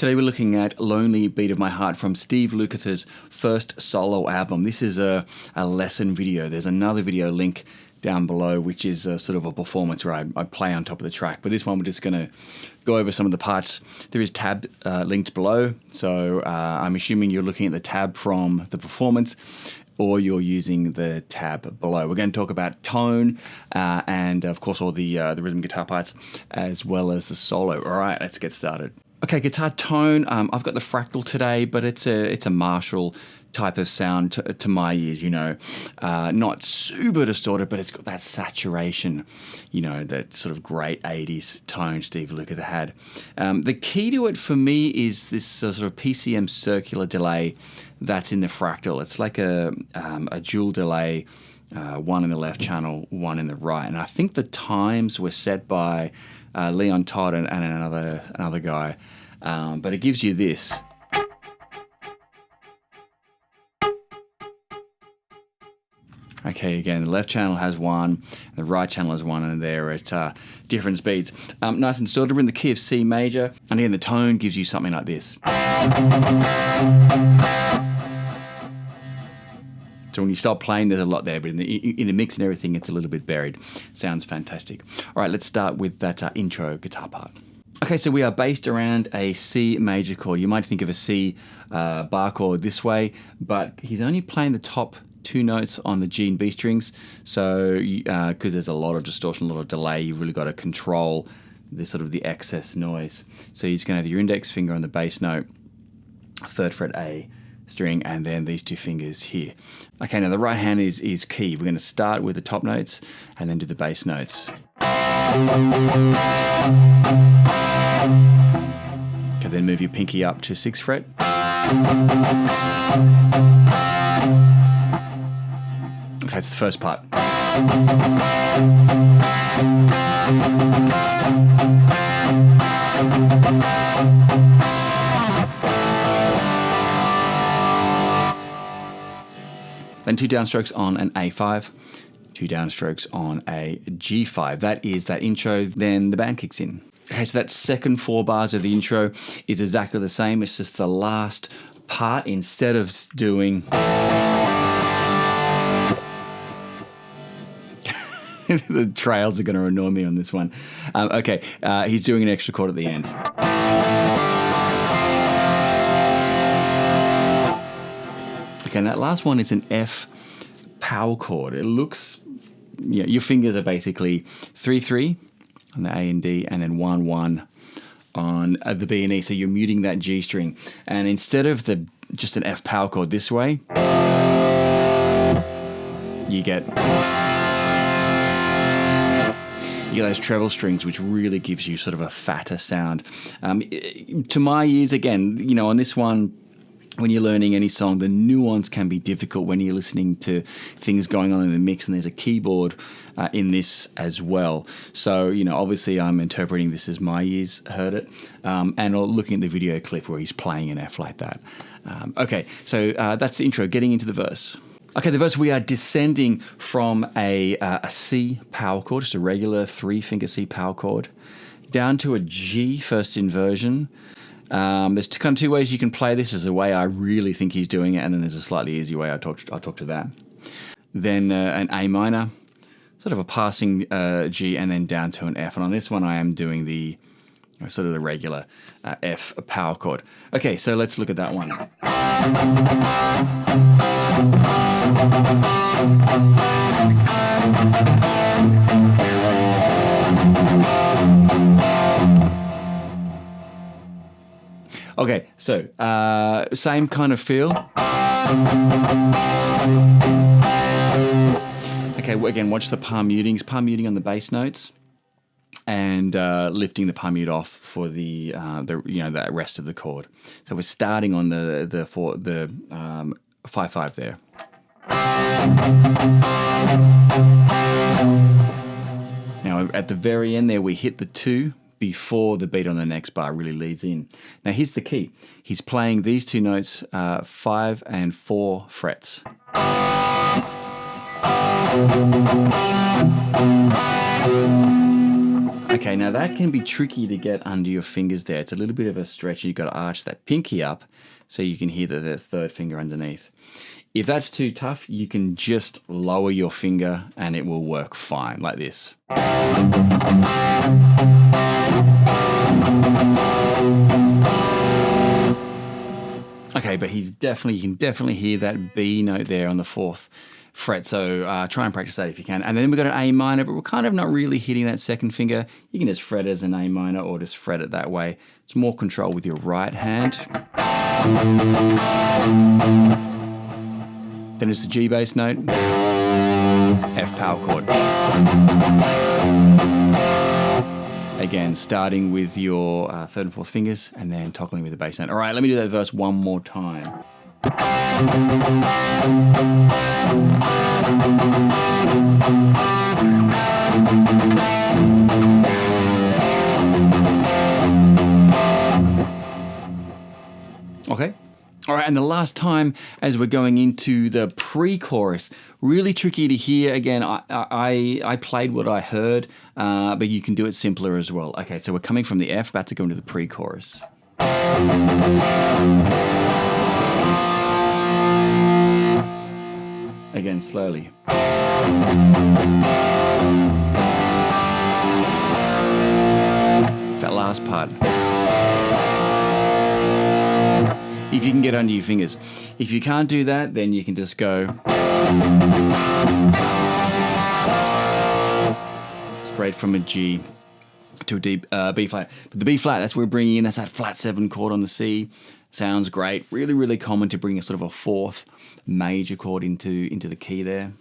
Today we're looking at Lonely Beat of My Heart from Steve Lukather's first solo album. This is a lesson video. There's another video link down below, which is sort of a performance where I play on top of the track. But this one we're just going to go over some of the parts. There is tab linked below, so I'm assuming you're looking at the tab from the performance, or you're using the tab below. We're going to talk about tone and, of course, all the rhythm guitar parts, as well as the solo. All right, let's get started. Okay, guitar tone. I've got the fractal today, but it's a Marshall type of sound to my ears, you know. Not super distorted, but it's got that saturation, you know, that sort of great 80s tone Steve Lukather had. The key to it for me is this sort of PCM circular delay that's in the fractal. It's like a dual delay, one in the left channel, one in the right. And I think the times were set by Leon Todd and another guy, but it gives you this. Okay, again, the left channel has one, the right channel has one, and they're at different speeds. Nice and distorted. We're in the key of C major, and again, the tone gives you something like this. So when you stop playing, there's a lot there, but in the mix and everything, it's a little bit buried. Sounds fantastic. All right, let's start with that intro guitar part. Okay, so we are based around a C major chord. You might think of a C bar chord this way, but he's only playing the top two notes on the G and B strings. So because there's a lot of distortion, a lot of delay, you've really got to control the sort of the excess noise. So you're just going to have your index finger on the bass note, 3rd fret A string, and then these two fingers here. Okay, now the right hand is key. We're going to start with the top notes and then do the bass notes. Okay, then move your pinky up to 6th fret. Okay, it's the first part. Then 2 downstrokes on an A5, 2 downstrokes on a G5. That is that intro, then the band kicks in. Okay, so that second 4 bars of the intro is exactly the same. It's just the last part, instead of doing... The trails are going to annoy me on this one. Okay, he's doing an extra chord at the end. Okay, and that last one is an F power chord. It looks, yeah, your fingers are basically 3-3 on the A and D, and then 1-1 on the B and E. So you're muting that G string, and instead of just an F power chord this way, you get those treble strings, which really gives you sort of a fatter sound. To my ears, again, you know, on this one, when you're learning any song, the nuance can be difficult when you're listening to things going on in the mix, and there's a keyboard in this as well. So, you know, obviously I'm interpreting this as my ears heard it, and looking at the video clip where he's playing an F like that. Okay, so that's the intro, getting into the verse. Okay, the verse, we are descending from a C power chord, just a regular 3-finger C power chord, down to a G first inversion. There's kind of 2 ways you can play this. There's a way I really think he's doing it, and then there's a slightly easier way. I'll talk to that. Then an A minor, sort of a passing G, and then down to an F. And on this one, I am doing the sort of the regular F power chord. Okay, so let's look at that one. Okay, so same kind of feel. Okay, again, watch the palm mutings. Palm muting on the bass notes, and lifting the palm mute off for the that rest of the chord. So we're starting on the 5/5 there. Now at the very end there, we hit the 2 before the beat on the next bar really leads in. Now here's the key. He's playing these 2 notes, 5 and 4 frets. Okay, now that can be tricky to get under your fingers there. It's a little bit of a stretch. You've got to arch that pinky up so you can hear the third finger underneath. If that's too tough, you can just lower your finger and it will work fine, like this. Okay, but you can definitely hear that B note there on the 4th fret, so try and practice that if you can. And then we've got an A minor, but we're kind of not really hitting that second finger. You can just fret as an A minor or just fret it that way. It's more control with your right hand. Then it's the G bass note, F power chord. Again, starting with your 3rd and 4th fingers and then toggling with the bass note. All right, let me do that verse one more time. Okay. All right, and the last time as we're going into the pre-chorus, really tricky to hear. Again, I played what I heard, but you can do it simpler as well. Okay, so we're coming from the F, about to go into the pre-chorus. Again, slowly. It's that last part. If you can get under your fingers. If you can't do that, then you can just go straight from a G to a B flat. But the B flat, that's where we're bringing in, that's that flat 7 chord on the C. Sounds great. Really, really common to bring a sort of a 4th major chord into the key there.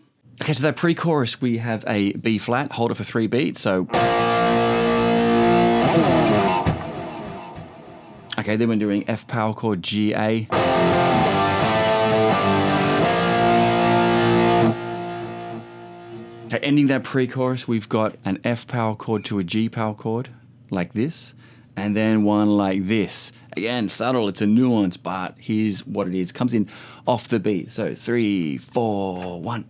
Okay, so that pre-chorus, we have a B flat, hold it for 3 beats, so. Okay, then we're doing F power chord, G, A. Okay, ending that pre-chorus, we've got an F power chord to a G power chord, like this, and then one like this. Again, subtle, it's a nuance, but here's what it is. It comes in off the beat. So 3, 4, 1.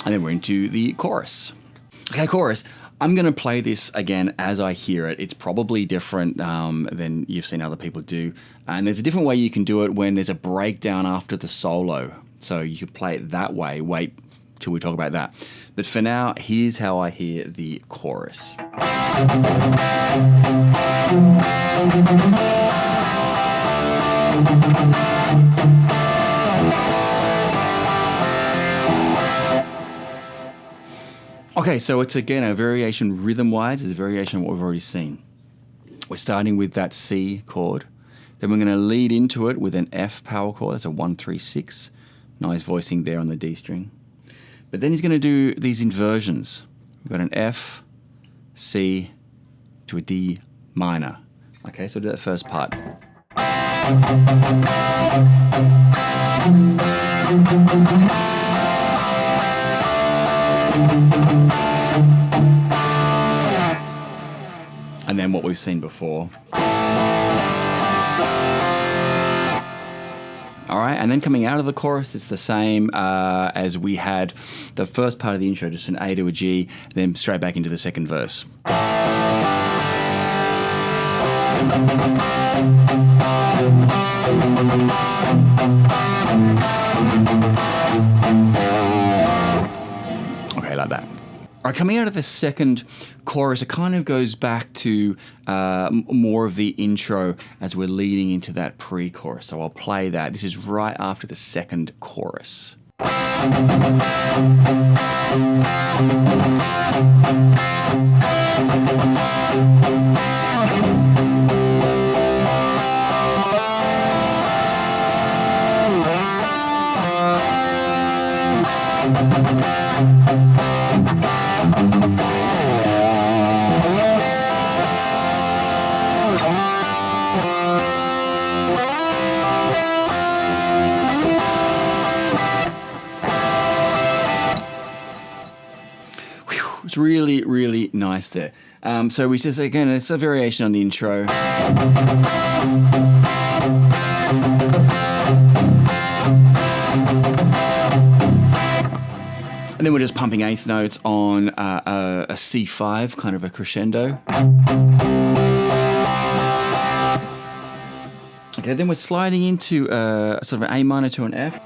And then we're into the chorus. Okay, chorus. I'm going to play this again as I hear it. It's probably different than you've seen other people do. And there's a different way you can do it when there's a breakdown after the solo. So you can play it that way. Wait till we talk about that. But for now, here's how I hear the chorus. Okay, so it's again a variation rhythm-wise. It's a variation of what we've already seen. We're starting with that C chord. Then we're going to lead into it with an F power chord. That's a 1, 3, 6. Nice voicing there on the D string. But then he's going to do these inversions. We've got an F, C to a D minor. Okay, so do that first part. And then what we've seen before. All right, and then coming out of the chorus, it's the same as we had the first part of the intro, just an A to a G, then straight back into the second verse. Okay, like that. All right, coming out of the second chorus, it kind of goes back to more of the intro as we're leading into that pre-chorus. So I'll play that. This is right after the second chorus. It's really, really nice there. So we just, again, it's a variation on the intro. And then we're just pumping eighth notes on a C5, kind of a crescendo. Okay, then we're sliding into sort of an A minor to an F.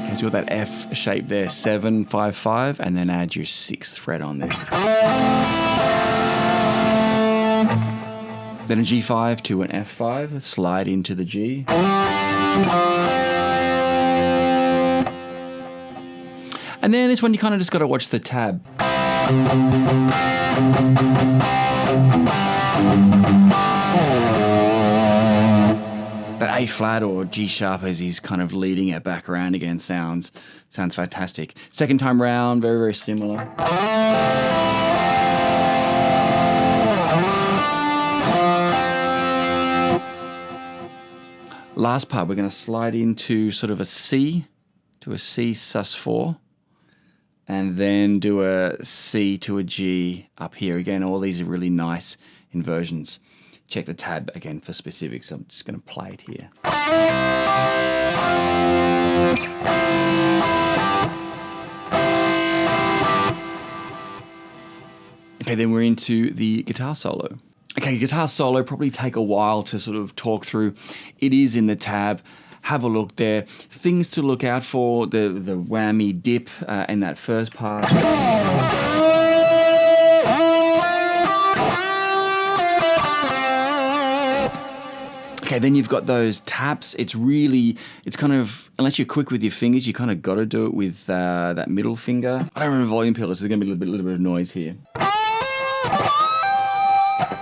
Okay, so you've got that F shape there, 7, 5, 5, and then add your 6th fret on there. Then a G5 to an F5, slide into the G. And then this one you kind of just got to watch the tab. That A flat or G sharp as he's kind of leading it back around again sounds fantastic. Second time round, very, very similar. Last part, we're going to slide into sort of a C to a C sus4, and then do a C to a G up here. Again, all these are really nice inversions. Check the tab again for specifics. I'm just going to play it here. Okay, then we're into the guitar solo. Okay, guitar solo probably take a while to sort of talk through. It is in the tab. Have a look there. Things to look out for, the whammy dip in that first part. Okay, then you've got those taps. It's kind of, unless you're quick with your fingers, you kind of got to do it with that middle finger. I don't remember volume pillars, so there's going to be a little bit of noise here.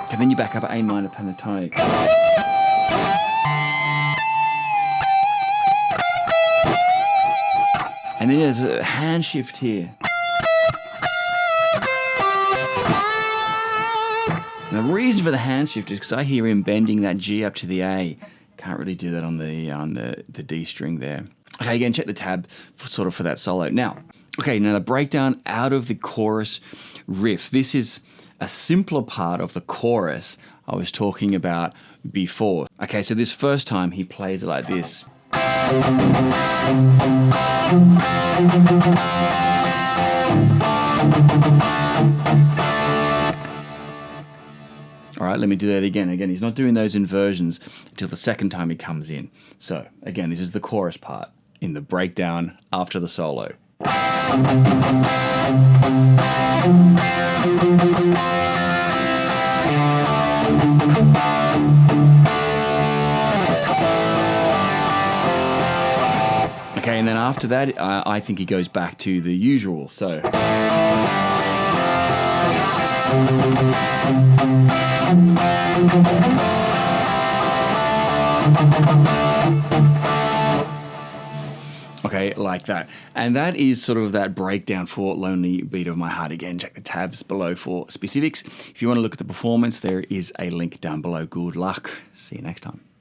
Okay, then you back up A minor pentatonic. And then there's a hand shift here. And the reason for the hand shift is because I hear him bending that G up to the A. Can't really do that on the D string there. Okay, again, check the tab for that solo. Now the breakdown out of the chorus riff. This is a simpler part of the chorus I was talking about before. Okay, so this first time he plays it like this. All right, let me do that again. Again, he's not doing those inversions until the second time he comes in. So again, this is the chorus part in the breakdown after the solo. Okay, and then after that, I think he goes back to the usual. So. Okay, like that. And that is sort of that breakdown for Lonely Beat of My Heart. Again, check the tabs below for specifics. If you want to look at the performance, there is a link down below. Good luck. See you next time.